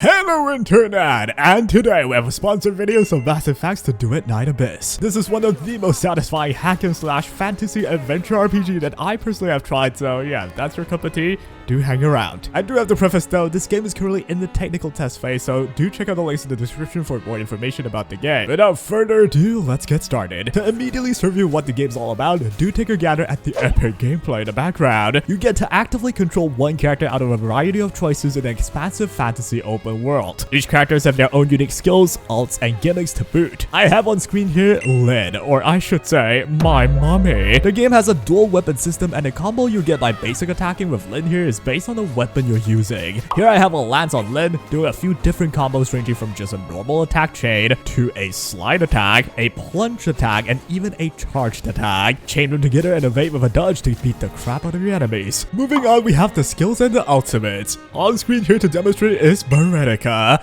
Hello Internet! And today we have a sponsored video, so massive thanks to Duet Night Abyss. This is one of the most satisfying hack and slash fantasy adventure RPG that I personally have tried, so yeah, if that's your cup of tea, do hang around. I do have to preface though, this game is currently in the technical test phase, so do check out the links in the description for more information about the game. Without further ado, let's get started. To immediately serve you what the game's all about, do take a gander at the epic gameplay in the background. You get to actively control one character out of a variety of choices in an expansive fantasy open world. Each characters have their own unique skills, alts, and gimmicks to boot. I have on screen here Lynn, or I should say, my mommy. The game has a dual weapon system, and the combo you get by basic attacking with Lynn here is based on the weapon you're using. Here I have a lance on Lynn, doing a few different combos ranging from just a normal attack chain, to a slide attack, a plunge attack, and even a charged attack. Chain them together and evade with a dodge to beat the crap out of your enemies. Moving on, we have the skills and the ultimates. On screen here to demonstrate is Berenica.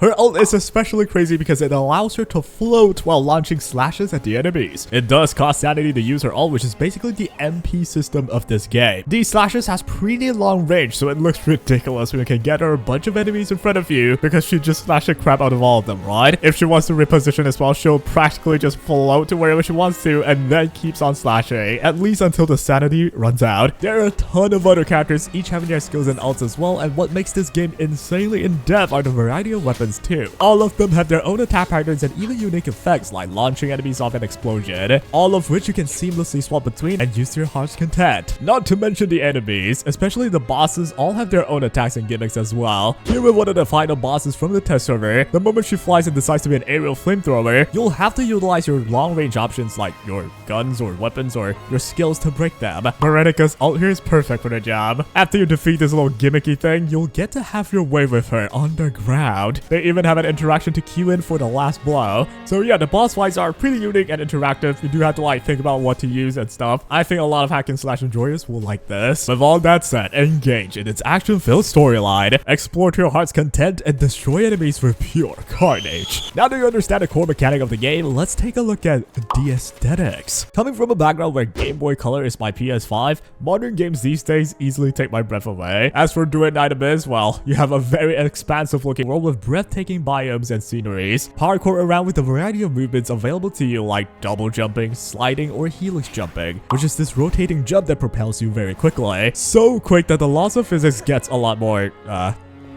Her ult is especially crazy because it allows her to float while launching slashes at the enemies. It does cost sanity to use her ult, which is basically the MP system of this game. These slashes has pretty long range, so it looks ridiculous when you can get her a bunch of enemies in front of you because she just slashed the crap out of all of them, right? If she wants to reposition as well, she'll practically just float to wherever she wants to and then keeps on slashing, at least until the sanity runs out. There are a ton of other characters, each having their skills and ults as well, and what makes this game insanely in-depth are the variety of weapons too. All of them have their own attack patterns and even unique effects like launching enemies off an explosion, all of which you can seamlessly swap between and use to your heart's content. Not to mention the enemies, especially the bosses, all have their own attacks and gimmicks as well. Here with one of the final bosses from the test server, the moment she flies and decides to be an aerial flamethrower, you'll have to utilize your long range options like your guns or weapons or your skills to break them. Berenica's ult here is perfect for the job. After you defeat this little gimmicky thing, you'll get to have your way with her on the ground. They even have an interaction to queue in for the last blow. So yeah, the boss fights are pretty unique and interactive. You do have to like think about what to use and stuff. I think a lot of hack and slash enjoyers will like this. With all that said, engage in its action-filled storyline, explore to your heart's content, and destroy enemies with pure carnage. Now that you understand the core mechanic of the game, let's take a look at the aesthetics. Coming from a background where Game Boy Color is my PS5, modern games these days easily take my breath away. As for Duet Night Abyss, well, you have a very expansive looking world with breathtaking biomes and sceneries. Parkour around with a variety of movements available to you like double jumping, sliding, or helix jumping, which is this rotating jump that propels you very quickly. So quick that the laws of physics gets a lot more,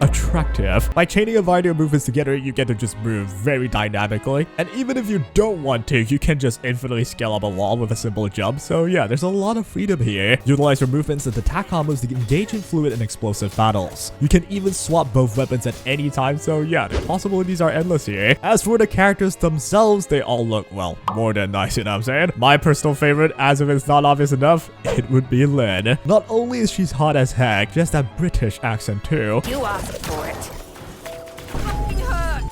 attractive. By chaining a variety of movements together, you get to just move very dynamically, and even if you don't want to, you can just infinitely scale up a wall with a simple jump. So yeah, there's a lot of freedom here. Utilize your movements and attack combos to engage in fluid and explosive battles. You can even swap both weapons at any time, so yeah, the possibilities are endless here. As for the characters themselves, they all look, well, more than nice, you know what I'm saying? My personal favorite, as if it's not obvious enough, it would be Lynn. Not only is she hot as heck, she has that British accent too. You asked for it.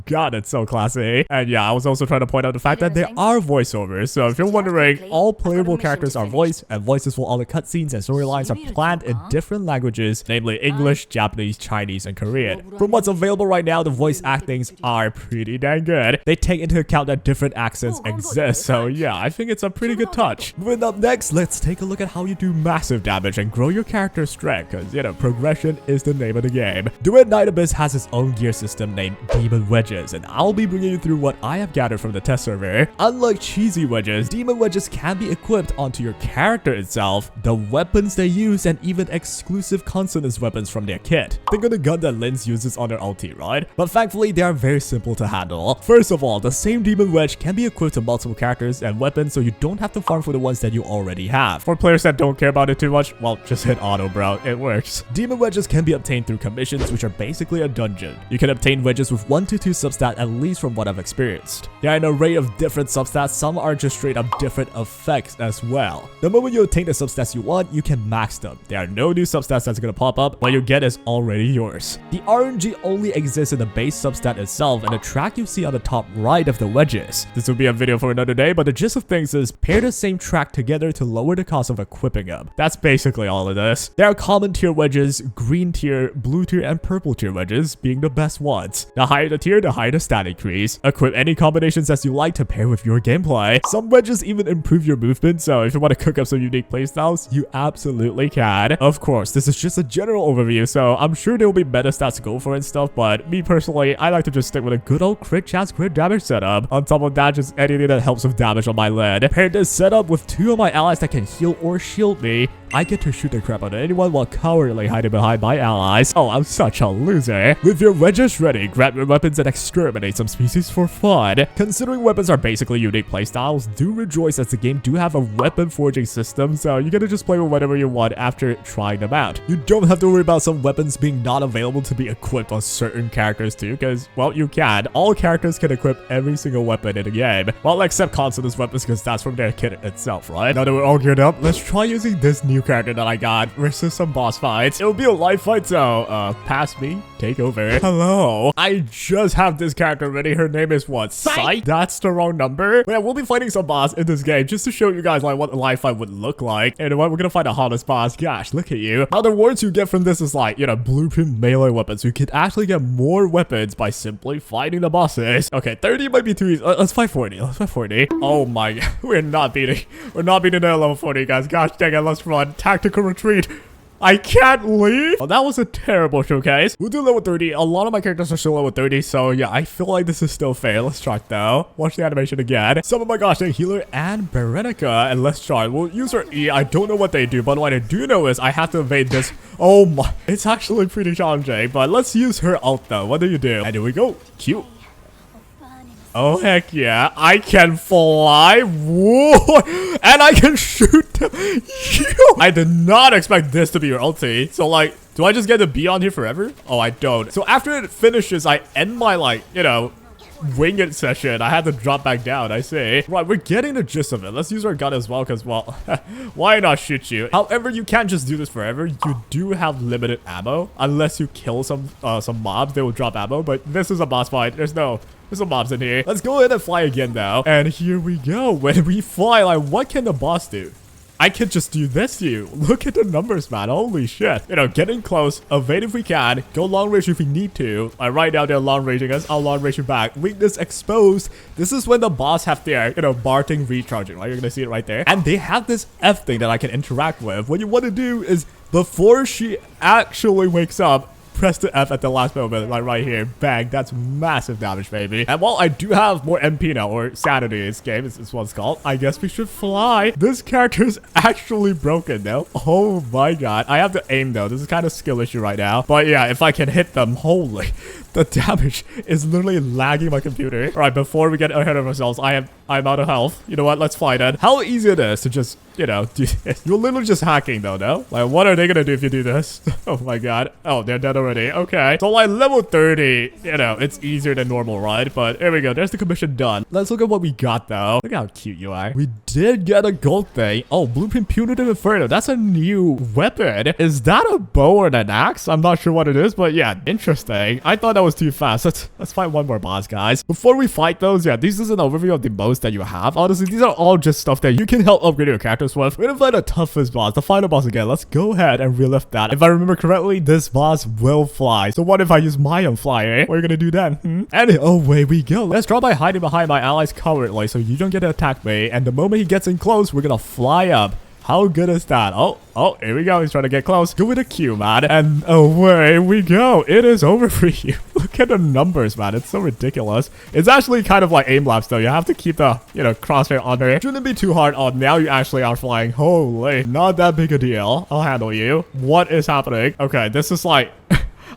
God, it's so classy. And yeah, I was also trying to point out the fact that there are voiceovers. So if you're wondering, all playable characters are voiced, and voices for all the cutscenes and storylines are planned in different languages, namely English, Japanese, Chinese, and Korean. From what's available right now, the voice actings are pretty dang good. They take into account that different accents exist. So yeah, I think it's a pretty good touch. Moving up next, let's take a look at how you do massive damage and grow your character's strength, because you know, progression is the name of the game. Duet Night Abyss has its own gear system named Demon Wedges, and I'll be bringing you through what I have gathered from the test server. Unlike cheesy wedges, demon wedges can be equipped onto your character itself, the weapons they use, and even exclusive consonance weapons from their kit. Think of the gun that Lynn uses on her ulti, right? But thankfully, they are very simple to handle. First of all, the same demon wedge can be equipped to multiple characters and weapons, so you don't have to farm for the ones that you already have. For players that don't care about it too much, well, just hit auto, bro. It works. Demon wedges can be obtained through commissions, which are basically a dungeon. You can obtain wedges with 1 to 2 substat, at least from what I've experienced. There are an array of different substats, some are just straight up different effects as well. The moment you obtain the substats you want, you can max them. There are no new substats that's gonna pop up, what you get is already yours. The RNG only exists in the base substat itself and the track you see on the top right of the wedges. This will be a video for another day, but the gist of things is pair the same track together to lower the cost of equipping them. That's basically all of this. There are common tier wedges, green tier, blue tier, and purple tier wedges being the best ones. The higher the tier, the behind a stat increase. Equip any combinations as you like to pair with your gameplay. Some wedges even improve your movement, so if you want to cook up some unique playstyles, you absolutely can. Of course, this is just a general overview, so I'm sure there will be meta stats to go for and stuff, but me personally, I like to just stick with a good old crit chance, crit damage setup. On top of that, just anything that helps with damage on my lid. Pair this setup with 2 of my allies that can heal or shield me. I get to shoot the crap out of anyone while cowardly hiding behind my allies. Oh, I'm such a loser. With your wedges ready, grab your weapons and exterminate some species for fun. Considering weapons are basically unique playstyles, do rejoice as the game do have a weapon forging system, so you gotta just play with whatever you want after trying them out. You don't have to worry about some weapons being not available to be equipped on certain characters too, because, well, you can. All characters can equip every single weapon in the game. Well, except Consulen's weapons, because that's from their kit itself, right? Now that we're all geared up, let's try using this new character that I got versus some boss fights. It'll be a live fight, so pass me, take over. Hello, I just have this character ready. Her name is what? Psych? That's the wrong number. But yeah, we'll be fighting some boss in this game just to show you guys like what a live fight would look like. And what we're gonna fight a hardest boss. Gosh, look at you. Now the rewards you get from this is like, you know, blueprint melee weapons. You can actually get more weapons by simply fighting the bosses. Okay, 30 might be too easy. Let's fight 40. Let's fight 40. Oh my god, we're not beating that level 40, guys. Gosh dang it, let's run. Tactical retreat. I can't leave. Oh, that was a terrible showcase. We'll do level 30. A lot of my characters are still level 30, so yeah, I feel like this is still fair. Let's try it though. Watch the animation again. Some of my gosh dang healer and Berenica, and let's try. We'll use her E. I don't know what they do, but what I do know is I have to evade this. Oh my, it's actually pretty challenging, but let's use her ult though. What do you do? And here we go. Cute. Oh, heck yeah. I can fly. Whoa. And I can shoot them. I did not expect this to be your ulti. So, like, do I just get to be on here forever? Oh, I don't. So, after it finishes, I end my, like, you know, wing it session. I had to drop back down, I see. Right, we're getting the gist of it. Let's use our gun as well, because, well, why not shoot you? However, you can't just do this forever. You do have limited ammo. Unless you kill some mobs, they will drop ammo. But this is a boss fight. There's some mobs in here. Let's go ahead and fly again now. And here we go. When we fly, like, what can the boss do? I can just do this to you. Look at the numbers, man. Holy shit. You know, getting close, evade if we can, go long range if we need to. Right now, they're long ranging us. I'll long range you back. Weakness exposed. This is when the boss have their, you know, bar thing recharging, right? You're gonna see it right there. And they have this F thing that I can interact with. What you want to do is, before she actually wakes up, press the F at the last moment, like right here. Bang. That's massive damage, baby. And while I do have more MP now, or sanity in this game, is what it's called, I guess we should fly. This character is actually broken, though. Oh my god. I have to aim, though. This is kind of skill issue right now. But yeah, if I can hit them, holy... The damage is literally lagging my computer. All right, before we get ahead of ourselves, I'm out of health. You know what? Let's fly then. How easy it is to just, you know, do this. You're literally just hacking though, no? Like, what are they gonna do if you do this? Oh my god. Oh, they're dead already. Okay. So like level 30, you know, it's easier than normal, right? But here we go. There's the commission done. Let's look at what we got though. Look how cute you are. We did get a gold thing. Oh, Blueprint Punitive Inferno. That's a new weapon. Is that a bow or an axe? I'm not sure what it is, but yeah, interesting. I thought that was too fast. Let's fight one more boss, guys. Before we fight those, yeah, this is an overview of the modes that you have. Honestly, these are all just stuff that you can help upgrade your characters with. We're gonna fight the toughest boss, the final boss again. Let's go ahead and relift that. If I remember correctly, this boss will fly. So what if I use my own flyer? What are you gonna do then? And away we go. Let's draw by hiding behind my allies cowardly so you don't get to attack me. And the moment he gets in close, we're gonna fly up. How good is that? Oh, here we go. He's trying to get close. Go with a Q, man. And away we go. It is over for you. Look at the numbers, man. It's so ridiculous. It's actually kind of like aim lapse, though. You have to keep the, you know, crosshair on there. Shouldn't be too hard. Oh, now you actually are flying. Holy, not that big a deal. I'll handle you. What is happening? Okay, this is like...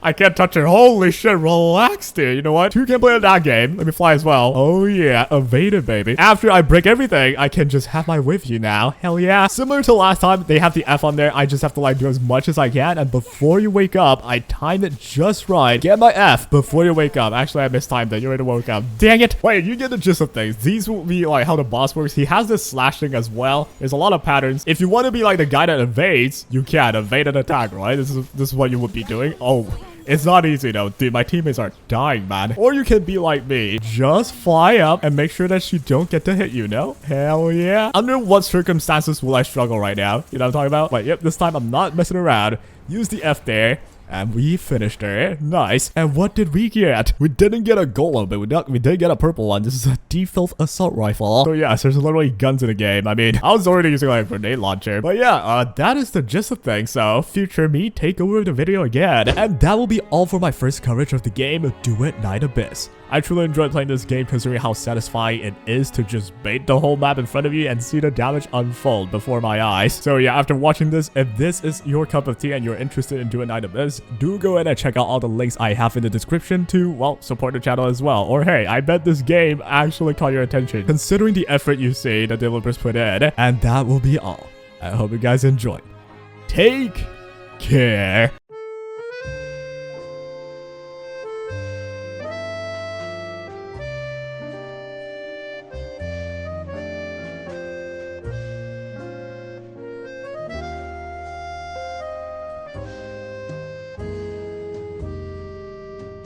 I can't touch her. Holy shit, relax, dude. You know what? Two can play in that game. Let me fly as well. Oh, yeah. Evaded, baby. After I break everything, I can just have my way with you now. Hell yeah. Similar to last time, they have the F on there. I just have to, like, do as much as I can. And before you wake up, I time it just right. Get my F before you wake up. Actually, I mistimed it. You already woke up. Dang it. Wait, you get the gist of things. These will be, like, how the boss works. He has this slash thing as well. There's a lot of patterns. If you want to be, like, the guy that evades, you can evade and attack, right? This is what you would be doing. Oh, it's not easy though, dude. My teammates are dying, man. Or you can be like me. Just fly up and make sure that she don't get to hit you, no? Hell yeah. Under what circumstances will I struggle right now? You know what I'm talking about? But yep, this time I'm not messing around. Use the F there. And we finished it. Nice. And what did we get? We didn't get a golem, but we did get a purple one. This is a default assault rifle. So yes, there's literally guns in the game. I mean, I was already using like a grenade launcher. But yeah, that is the gist of things. So future me, take over the video again. And that will be all for my first coverage of the game, Duet Night Abyss. I truly enjoyed playing this game considering how satisfying it is to just bait the whole map in front of you and see the damage unfold before my eyes. So yeah, after watching this, if this is your cup of tea and you're interested in Duet Night Abyss, do go ahead and check out all the links I have in the description to, well, support the channel as well. Or hey, I bet this game actually caught your attention considering the effort you see the developers put in. And that will be all. I hope you guys enjoyed. Take care.